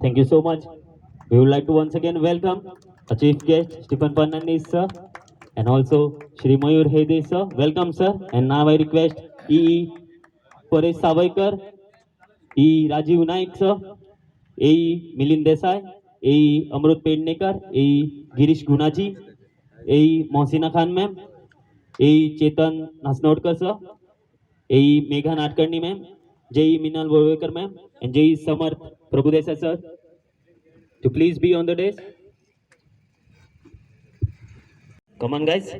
Thank you so much. We would like to once again welcome our chief guest Stephen Fernandez sir and also Shri Mayur Hede sir. Welcome sir. And now I request EE Paresh Savaikar, EE Rajiv Naik sir, AE Milind Desai, AE Amrut Pednekar, AE Girish Gunaji, AE Mohsina Khan ma'am, AE Chetan Nasnodkar sir, AE Megha Nadkarni ma'am, JE Minal Borwekar ma'am, and JE Samarth Prabhudesa sir to please be on the desk. Come on, guys.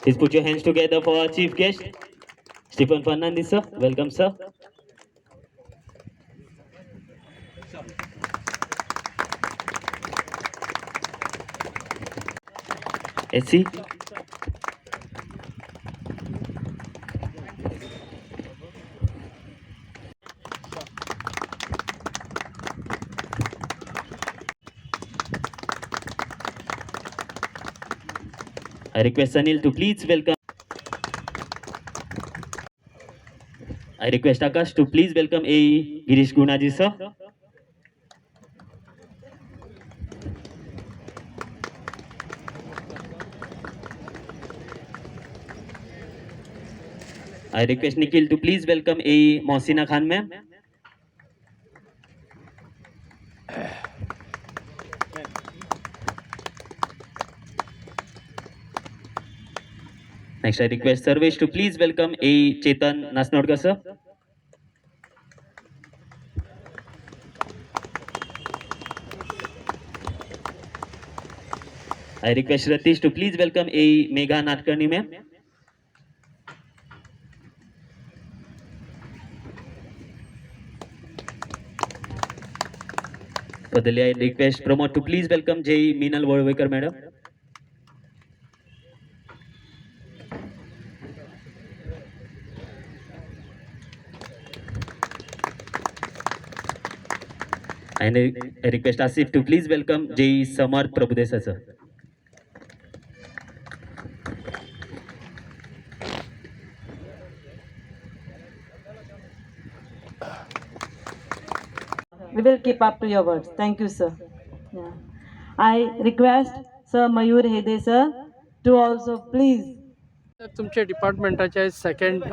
Please put your hands together for our chief guest, Stephen Fernandez, sir. Welcome, sir. SC. I request Anil to please welcome. I request Akash to please welcome AE Girish Gunaji, sir. I request Nikhil to please welcome AE Mohsina Khan, ma'am. Next, I request Sarvesh to please welcome AE Chetan Nasnodkar, sir. I request Ratish to please welcome AE Megha Nadkarni, ma'am. Furtherly, I request Pramod to please welcome JE Meenal Borwekar, madam. And I request Asif to please welcome JE Samarth Prabhudesa, sir. We will keep up to your words. Thank you, sir. Yeah. I request Sir Mayur Hede, sir, to also please. तुमच्या डिपार्टमेंटाचे second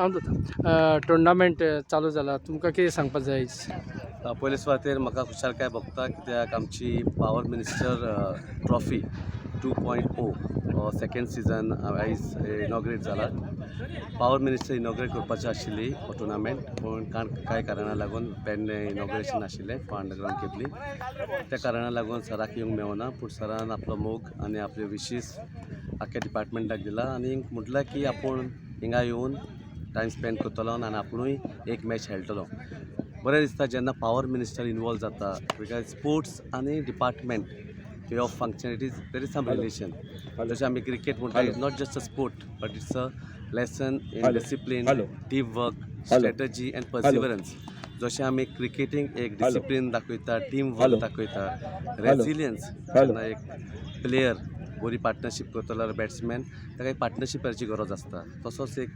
tournament चालू जाला तुमकां कितें सांगपाक जाय पयले सुवातेर म्हाका खुशालकाय भोगता कित्याक आमची power minister trophy 2.0 second season आयज इनॉग्रेट जाला पावर मिनिस्टर इनॉग्रेट करपाची आशिल्ली हो टुर्नामेंट पूण कांय कारणां लागून पेडणे इनॉग्रेशन आशिल्लें अंडरग्रावंड केबली त्या कारणां लागून सराक येवंक मेळना पूण सरान आपलो मोग आनी आपले विशीस आख्या डिपार्टमेंटाक दिला आनी म्हटलां की आपूण हिंगा येवन टायम स्पेंड करतलो आनी आपुणूय एक मॅच खेळटलो बरें दिसता जेन्ना पावर मिनिस्टर इनवॉल्व जाता बिकॉज स्पोर्ट्स आनी department way of function it is there is some relation जशें आमी क्रिकेट म्हणटा it's not just a sport but it's a lesson in discipline team work strategy and perseverance जशें आमी क्रिकेटींग एक discipline दाखयता team work दाखयता resilience जेन्ना एक प्लेयर बरी पार्टनरशीप करतलो जाल्यार बॅट्समॅन ताका एक पार्टनरशिपाची गरज आसता तसोच एक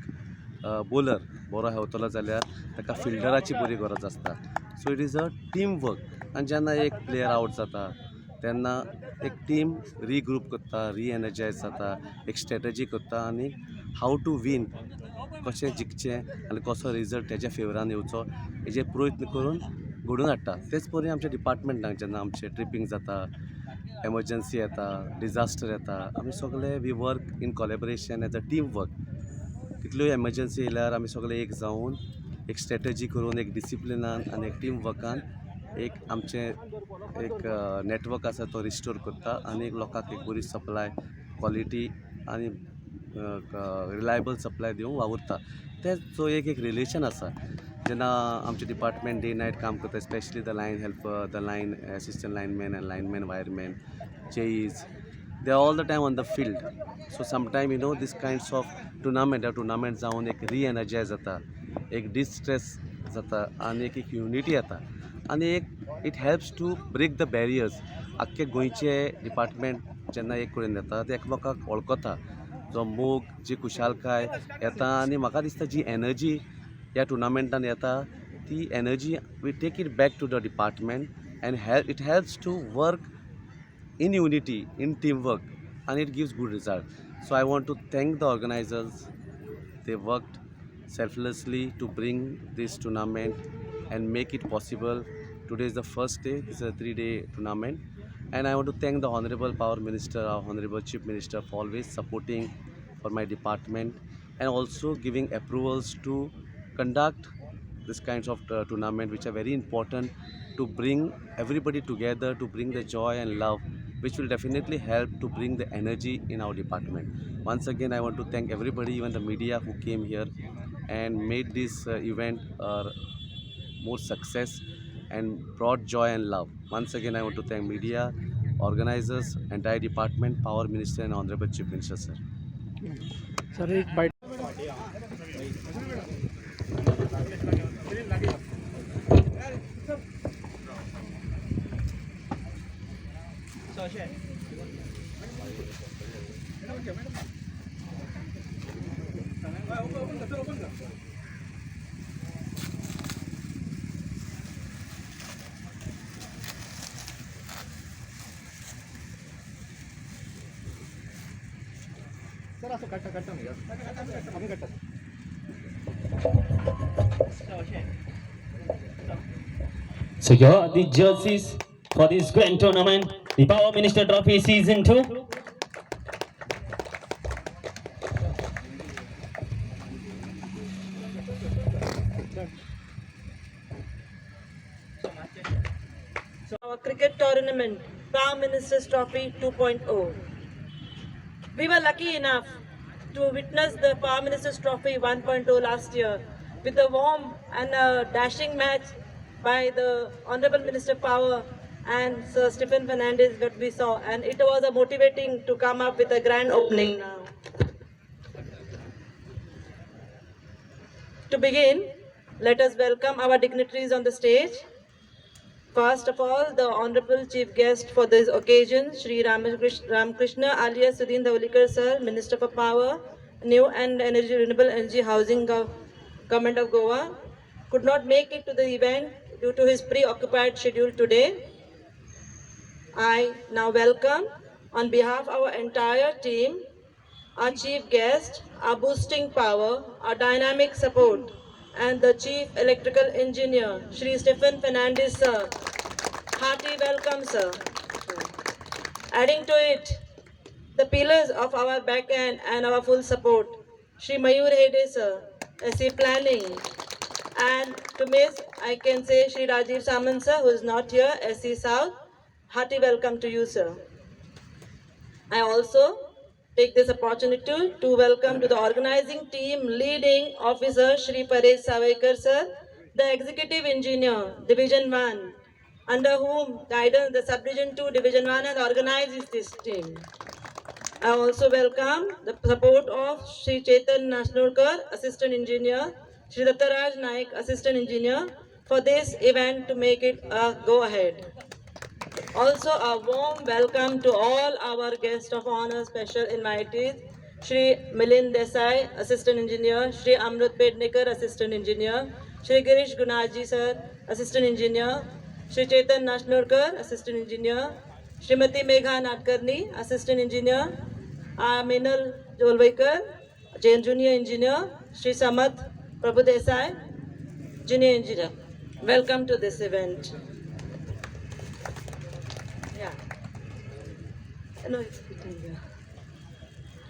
बॉलर बरो खेळटलो जाल्यार ताका फिल्डराची बरी गरज आसता so it is a team work आनी जेन्ना एक प्लेयर आवट जाता तेन्ना एक टीम रिग्रूप करता रिएनर्जायज जाता एक स्ट्रेटजी करता आनी हाव टू वीन कशें जिखचें आनी कसो रिजल्ट तेज्या फेवरान येवचो हेजे प्रयत्न करून घडोवन हाडटा तेच परी आमच्या डिपार्टमेंटाक जेन्ना आमचें ट्रिपींग जाता एमर्जन्सी येता डिजास्टर येता आमी सगळे we work in collaboration as a team work कितल्योय एमर्जन्सी येयल्यार आमी सगळे एक जावन एक स्ट्रेटजी करून एक डिसिप्लिनान आनी एक टीम वर्कान एक आमचें एक नेटवर्क आसा तो रिस्टोर करता आनी एक लोकांक एक बरी सप्लाय क्वॉलिटी आनी रिलायबल सप्लाय दिवंक वावुरता तेच जो एक रिलेशन आसा जेन्ना आमचें डिपार्टमेंट डे नायट काम करता specially the line helper the line assistant lineman and lineman wireman चेईज they are all the time on the field so sometime you know this kinds of tournament जावन एक re-energize जाता एक distress जाता आनी एक युनिटी येता आनी एक it helps to break the barriers आख्खे गोंयचे डिपार्टमेंट जेन्ना एक कडेन येता ते एकामेकाक वळखता जो मोग जी खुशालकाय येता आनी म्हाका दिसता जी एनर्जी ह्या टुर्नामेंटान येता ती energy we take it back to the department and it helps to work in unity, in teamwork, and it gives good result. So I want to thank the organizers. They worked selflessly to bring this tournament and make it possible. Today is the first day. This is a 3-day tournament, and I want to thank the Honorable Power Minister, our Honorable Chief Minister, for always supporting for my department and also giving approvals to conduct this kinds of tournament, which are very important to bring everybody together, to bring the joy and love, which will definitely help to bring the energy in our department. Once again, I want to thank everybody, even the media who came here and made this event more success and brought joy and love. Once again, I want to thank media, organizers, entire department, Power Minister and Honorable Chief Minister, sir. Sir एक bite So here are the jerseys for this grand tournament, the Power Minister Trophy Season 2. Our cricket tournament, Prime Minister's Trophy 2.0. We were lucky enough to witness the Prime Minister's Trophy 1.0 last year with a warm and a dashing match by the Honorable Minister of Power and Sir Stephen Fernandez that we saw, and it was a motivating to come up with a grand opening now. To begin, let us welcome our dignitaries on the stage. First of all, the Honorable Chief Guest for this occasion, Shri Ramakrishna alias Sudhin Dhawlikar Sir, Minister for Power, New and Energy, Renewable Energy Housing Government of Goa, could not make it to the event due to his preoccupied schedule today. I now welcome, on behalf of our entire team, our Chief Guest, our boosting power, our dynamic support, and the Chief Electrical Engineer, Shri Stephen Fernandez Sir. Hearty welcome, sir. Adding to it, the pillars of our back end and our full support, Shri Mayur Hede Sir, SC Planning, and to miss, I can say Shri Rajiv Samant Sir, who is not here, SC South. Hearty welcome to you, sir. I also take this opportunity to welcome to the organizing team leading officer Shri Paresh Savaikar Sir, the Executive Engineer, Division 1, under whom guidance the Subdivision 2, Division 1 has organized this team. I also welcome the support of Shri Chetan Nasnurkar, Assistant Engineer, Shri Dattaraj Naik, Assistant Engineer, for this event to make it a go-ahead. Also, a warm welcome to all our guests of honor, special invitees, Shri Milind Desai, Assistant Engineer, Shri Amrut Pednekar, Assistant Engineer, Shri Girish Gunaji Sir, Assistant Engineer, Shri Chetan Nashnurkar, Assistant Engineer, Shrimati Megha Natkarni, Assistant Engineer, Minal Jolvaikar, Junior Engineer, Shri Samat Prabhu Desai, Junior Engineer. Welcome to this event. Yeah. No, it's between here.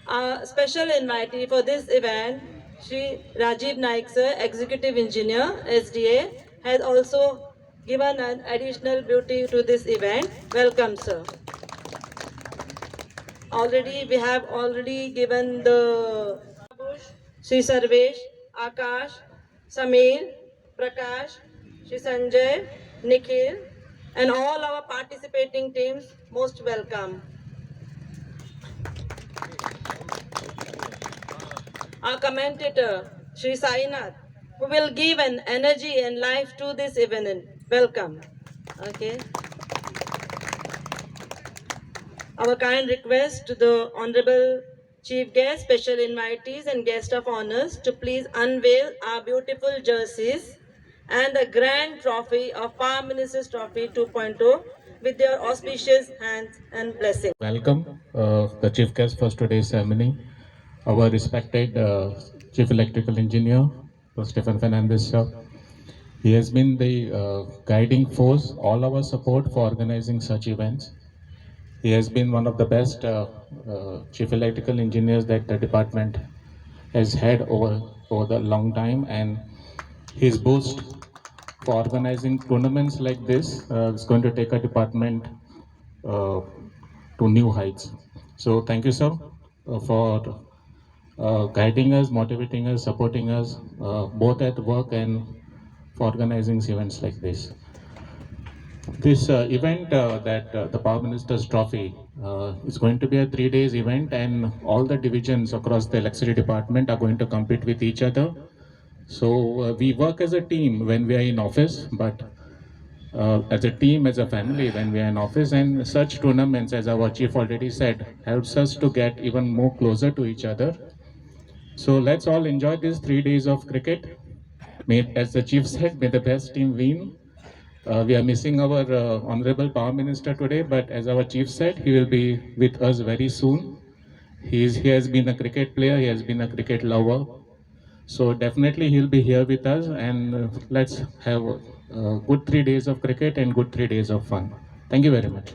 Our special invitee for this event, Shri Rajiv Naik Sir, Executive Engineer, SDA, has also given an additional beauty to this event. Welcome, sir. We have already given the Shri Sarvesh, Akash, Samir, Prakash, Shri Sanjay, Nikhil, and all our participating teams, most welcome. Our commentator, Shri Sainath, who will give an energy and life to this event. Welcome. Okay. Our kind request to the Honorable Chief Guest, special invitees and guest of honors to please unveil our beautiful jerseys and the grand trophy of Power Ministers Trophy 2.0 with their auspicious hands and blessings. Welcome the chief guest for today's ceremony, our respected Chief Electrical Engineer, Stephen Fernandez sir. He has been the guiding force, all our support for organizing such events. He has been one of the best Chief Electrical Engineers that the department has had over the long time, and his boost for organizing tournaments like this is going to take a department uh, to new heights. So thank you, sir, for guiding us, motivating us, supporting us, both at work and for organizing events like this. This event, the Power Minister's Trophy, is going to be a 3 days event, and all the divisions across the electricity department are going to compete with each other. So we work as a team when we are in office, but as a team, as a family when we are in office, and such tournaments, as our chief already said, helps us to get even more closer to each other. So let's all enjoy these 3 days of cricket. May, as the chief said, may the best team win. We are missing our honorable Power Minister today, but as our chief said, he will be with us very soon. He has been a cricket player, he has been a cricket lover. So definitely he'll be here with us, and let's have a good 3 days of cricket and good 3 days of fun. Thank you very much.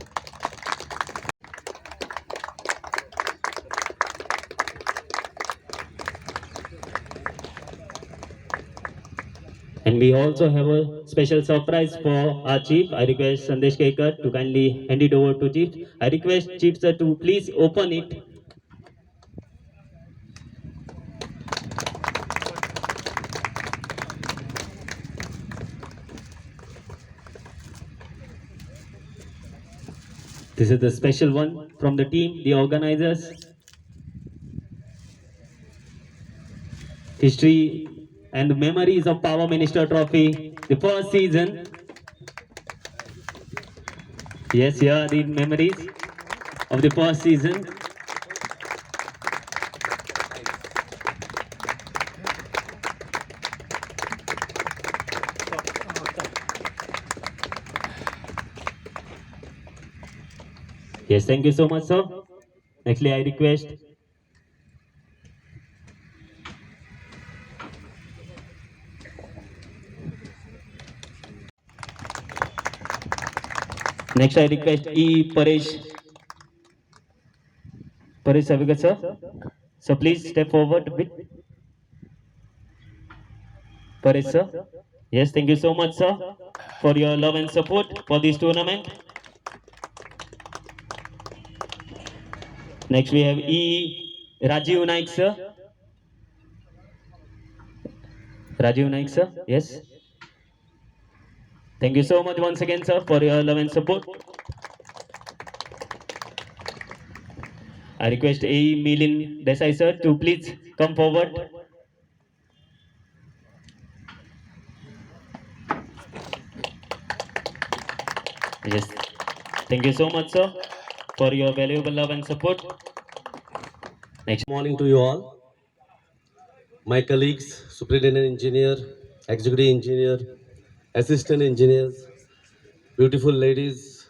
And we also have a special surprise for our chief. I request Sandesh Kekar to kindly hand it over to chief. I request chief sir to please open it. This is the special one from the team, the organizers. History and the memories of Power Minister Trophy, the first season. Yes, here are the memories of the first season. Yes, thank you so much, sir. Nextly, I request next I request Paresh Savikat sir. So please step forward a bit. Paresh sir. Yes, thank you so much, sir, for your love and support for this tournament. Next we have Rajiv Naik sir. Rajiv Naik sir. Yes. Thank you so much once again, sir, for your love and support. I request Milin Desai sir to please come forward. Yes. Thank you so much, sir, for your valuable love and support. Next. Morning to you all. My colleagues, superintendent engineer, executive engineer, assistant engineers, beautiful ladies,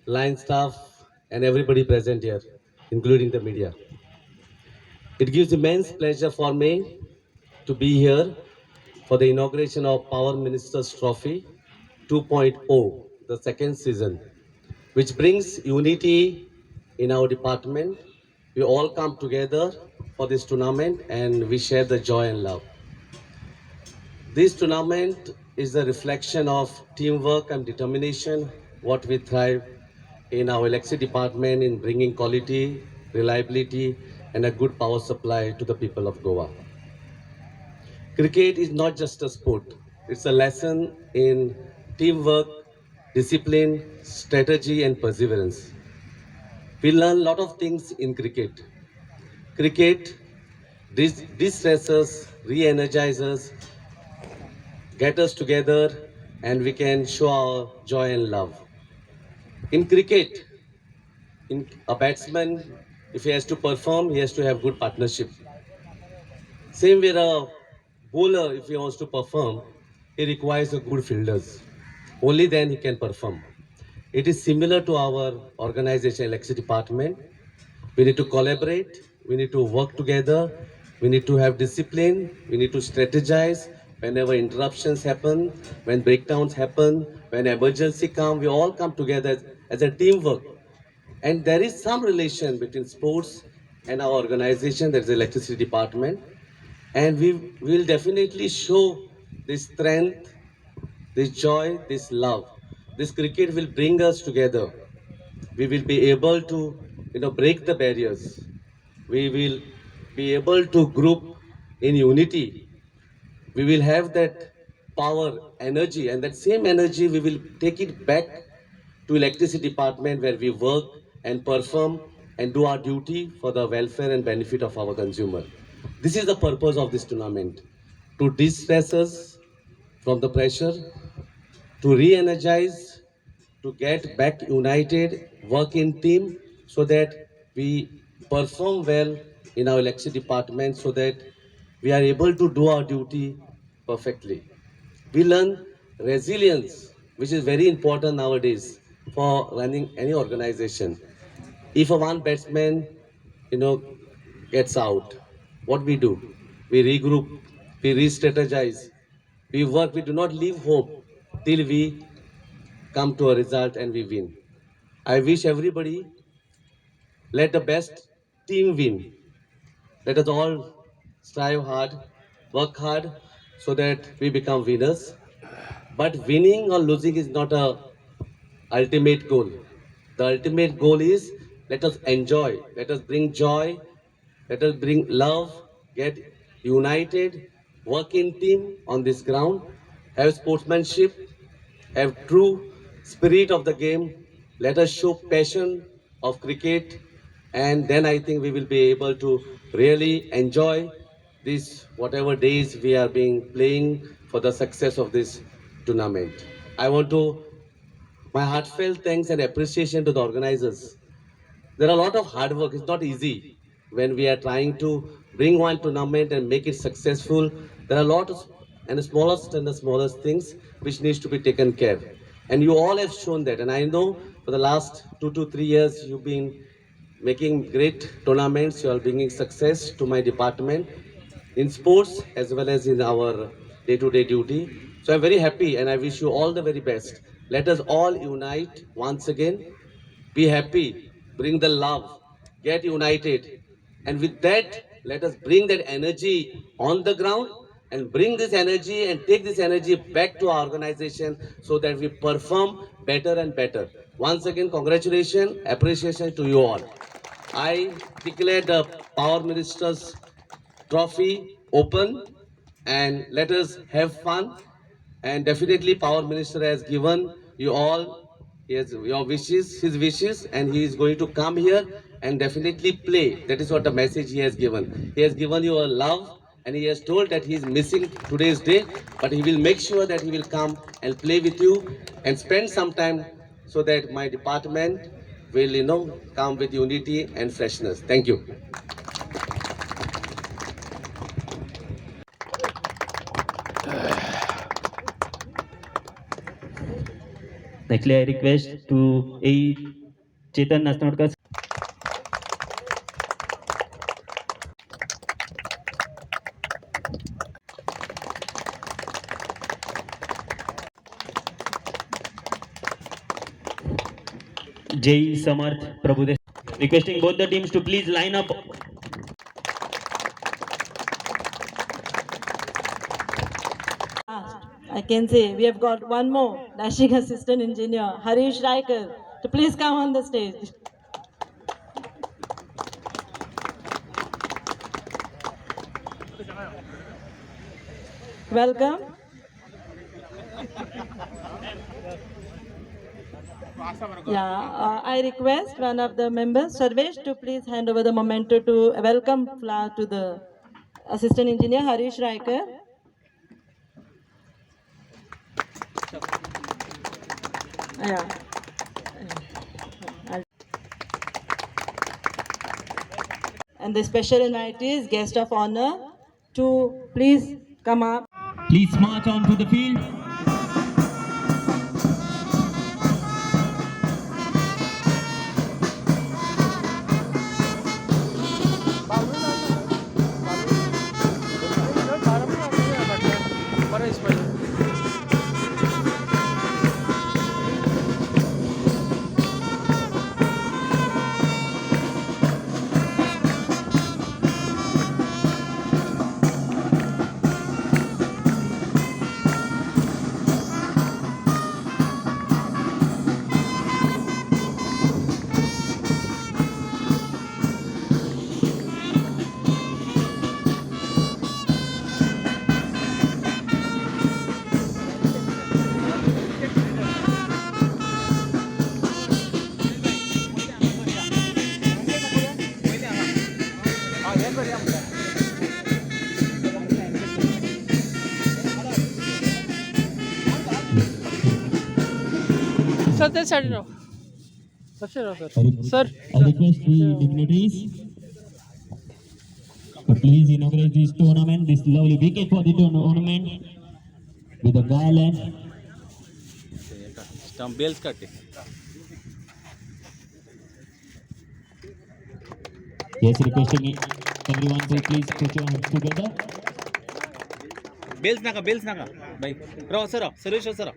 line staff, and everybody present here, including the media. It gives immense pleasure for me to be here for the inauguration of Power Ministers Trophy 2.0, the second season, which brings unity in our department. We all come together for this tournament and we share the joy and love. This tournament is a reflection of teamwork and determination, what we thrive in our electricity department in bringing quality, reliability, and a good power supply to the people of Goa. Cricket is not just a sport, it's a lesson in teamwork, discipline, strategy, and perseverance. We learn a lot of things in cricket. Cricket distresses, re-energizes, get us together, and we can show our joy and love. In cricket, a batsman, if he has to perform, he has to have good partnership. Same with a bowler, if he wants to perform, he requires a good fielders. Only then he can perform. It is similar to our organization, electricity department. We need to collaborate, we need to work together, we need to have discipline, we need to strategize. Whenever interruptions happen, when breakdowns happen, when emergency come, we all come together as a teamwork. And there is some relation between sports and our organization, that is the electricity department. And we will definitely show this strength, this joy, this love. This cricket will bring us together. We will be able to, break the barriers. We will be able to group in unity. We will have that power, energy, and that same energy we will take it back to electricity department where we work and perform and do our duty for the welfare and benefit of our consumer. This is the purpose of this tournament, to de-stress us from the pressure, to re-energize, to get back united, work in team so that we perform well in our election department, so that we are able to do our duty perfectly. We learn resilience, which is very important nowadays for running any organization. If a one batsman, you know, gets out, what we do? We regroup, we re-strategize, we work, we do not leave hope till we come to a result and we win. I wish everybody, let the best team win. Let us all strive hard, work hard so that we become winners. But winning or losing is not a ultimate goal. The ultimate goal is, let us enjoy, let us bring joy, let us bring love, get united, work in team on this ground, have sportsmanship, have true spirit of the game. Let us show passion of cricket, and then I think we will be able to really enjoy this whatever days we are being playing for the success of this tournament. I want to my heartfelt thanks and appreciation to the organizers. There are a lot of hard work. It's not easy when we are trying to bring one tournament and make it successful. There are a lot of and the smallest things which needs to be taken care. And you all have shown that. And I know for the last 2 to 3 years you've been making great tournaments. You are bringing success to my department in sports as well as in our day-to-day duty. So I'm very happy and I wish you all the very best. Let us all unite once again. Be happy, bring the love, get united. And with that, let us bring that energy on the ground and bring this energy and take this energy back to our organization so that we perform better and better. Once again, congratulations, appreciation to you all. I declare the Power Minister's Trophy open and let us have fun. And definitely Power Minister has given you all your wishes, his wishes, and he is going to come here and definitely play. That is what the message he has given. He has given you a love and he has told that he is missing today's day, but he will make sure that he will come and play with you and spend some time so that my department will, come with unity and freshness. Thank you. Nextly, I request to A. Chetan Nasnodkar. Jai Samarth Prabhudev. Requesting both the teams to please line up. I can say we have got one more dashing assistant engineer, Harish Raikar, to please come on the stage. Welcome. I request one of the members, Sarvesh, to please hand over the memento to welcome flower to the assistant engineer, Harish Raikar. Yeah. And the special invitees, guest of honor, to please come up. Please march on to the field. Sir ते side Rao लक्ष Rao sir sir I request the dignitaries to please inaugurate this tournament, this lovely wicket for the tournament with a garland. Stump bails काटे Yes, requesting everyone to please put your hands together. Bails नका भाई राव sir सर्वेश्वर sir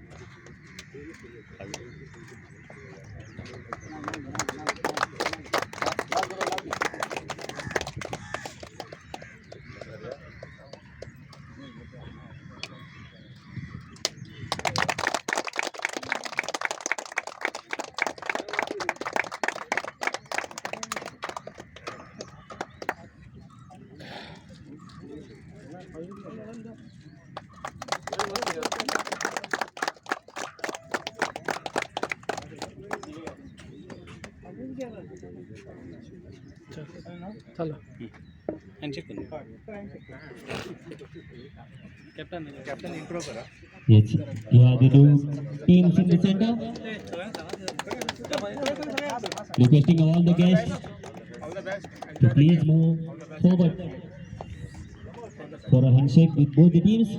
चलो handshake करू captain intro करा Yes, you are the two teams in the center. Requesting all the guests to please move forward for a handshake with both the teams.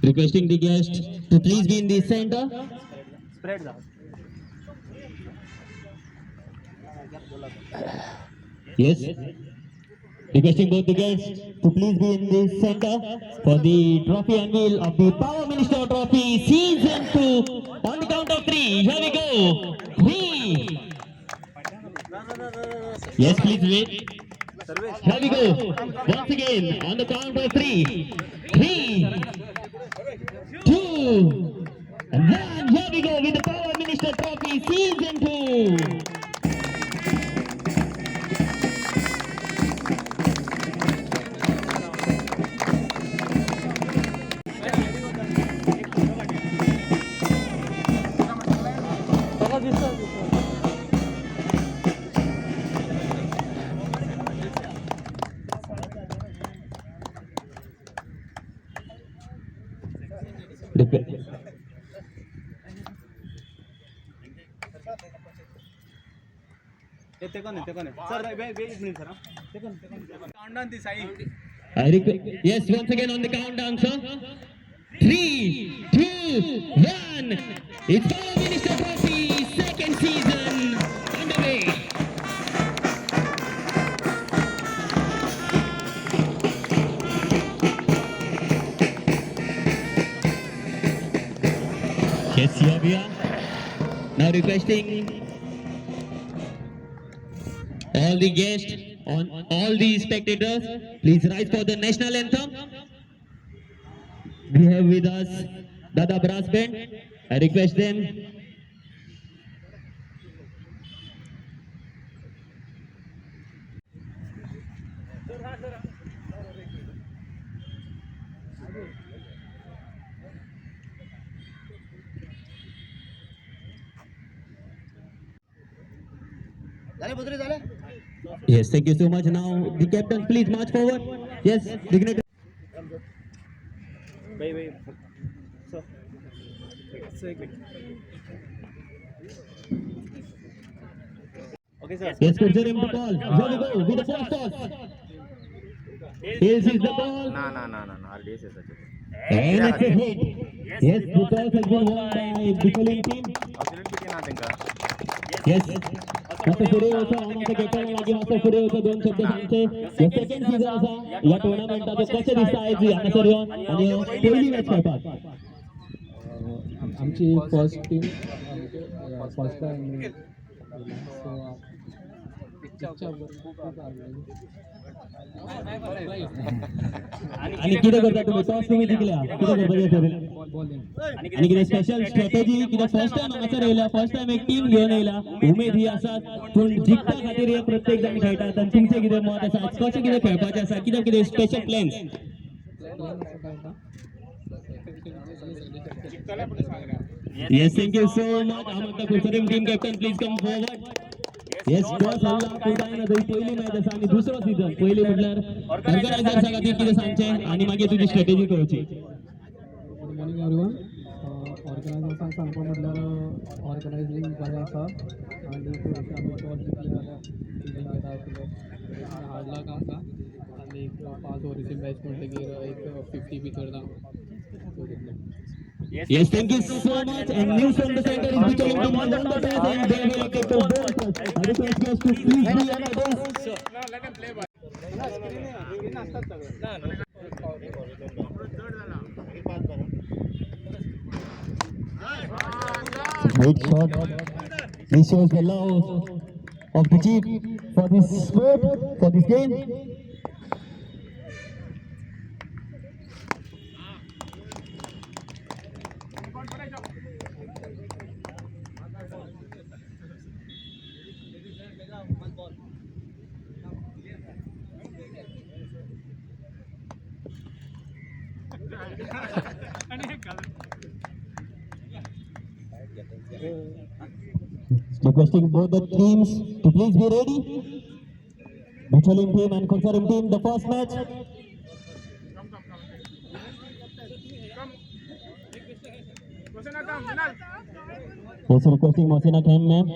Requesting the guests to please be in the center. Spread out. Yes. Requesting both the guests to please be in the center for the trophy unveil of the Power Minister Trophy Season 2. On the count of 3, here we go. 3. Yes, please wait. Here we go. Once again, on the count of 3. 3, 2, and 1. Here we go with the Power Minister Trophy Season 2. ते कोण sir wait minute sir ते कोण countdown ती Sai Yes, once again on the countdown, sir. 3, 2, 1. It's Power Minister Trophy second season underway. Yes, here we are. Now requesting all the guests, all the spectators, please rise for the national anthem. We have with us Dada Brass Band. I request them. Yes, thank you so much. Now the captain, please march forward. Yes, dignitary. Yes, consider him to ball. Here we go with the first toss. He'll seize the ball. And it's a hit. Yes, the toss has been won by Bicholim team. Yes. मात्र पुढे होतं आम्हाला captain लागी मात्र पुढे होतं दोन शब्द सांगते या सेकंड सीझन असा या टुर्नामेंटाचं कसं दिसतं आहे जी हांगासर येवन आणि पहिली मॅच खेळपाक आमची फर्स्ट टीम फर्स्ट टाइम आणि किती करता तुम्ही टॉस तुम्ही जिंकल्या किती करता आणि किती स्पेशल स्ट्रॅटेजी किती फर्स्ट टाइम हांगासर येयला फर्स्ट टाइम एक टीम घेऊन येयला उमेद ही आसा पूण जिखता खातीर हे प्रत्येक जण खेळटात आणि तुमचें कितें मत आसा आज कशें कितें खेळपाचें आसा कितें कितें special plans Yes, thank you so much. Amata Kulsarim team captain, please come forward. Yes, boss हल्ला कुठाय ना तरी पहिली मॅच आसा आणि दुसरो सीझन पहिली म्हटल्यार ऑर्गनायझर सांगा ती कितें सांगचें आणि मागीर तुजी स्ट्रॅटेजी कळची गुड मॉर्निंग एवरीवन ऑर्गनायझर्सांक सांगपा म्हटल्यार ऑर्गनायझींग बरें आसा आनी थोडीशी आमी टॉस जिखली जाल्यार कितें जाता आसलें हार्ड लक आसा आनी एक 5 ओव्हरीची मॅच म्हणटकीर एक 50 भितर ना Yes, thank you so much. And news from the center is becoming the one on the toss and they will get the ball. I request guys to please be on the toss. Let him play ball. Great shot. This shows the love of the chief for this sport, for this game. Requesting both the teams to please be ready. Bicholim team and Kulsarim team, the first match. Also requesting Mosina Khem ma'am.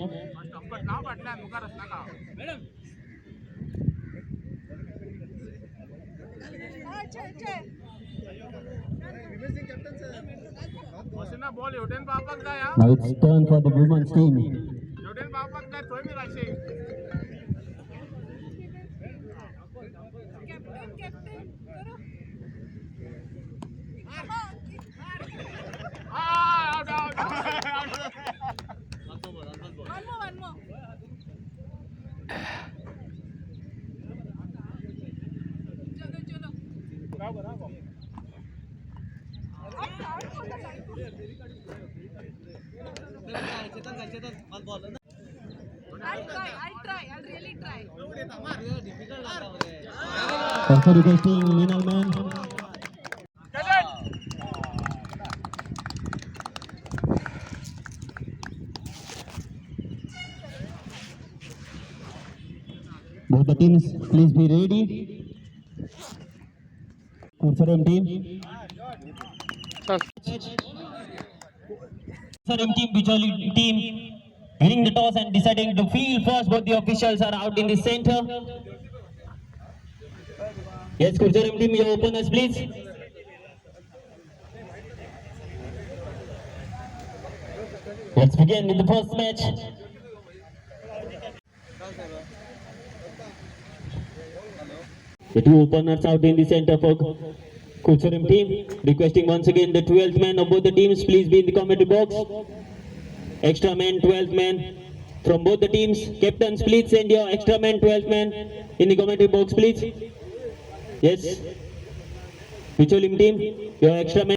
Now it's turn for the women's team. I'll really try. Also requesting Minal man. Both the teams, please be ready. Kulsarim team. Kulsarim team, Bicholim team. Winning the toss and deciding to field first. Both the officials are out in the center. Yes, Kulsarim team, your openers, please. Let's begin with the first match. The two openers out in the center for Kulsarim team. Requesting once again the 12th man of both the teams, please be in the commentary box. Extra man, 12th man from both the teams. Captains, please send your extra man, 12th man in the commentary box, please. Yes. Bicholim team, your extra man.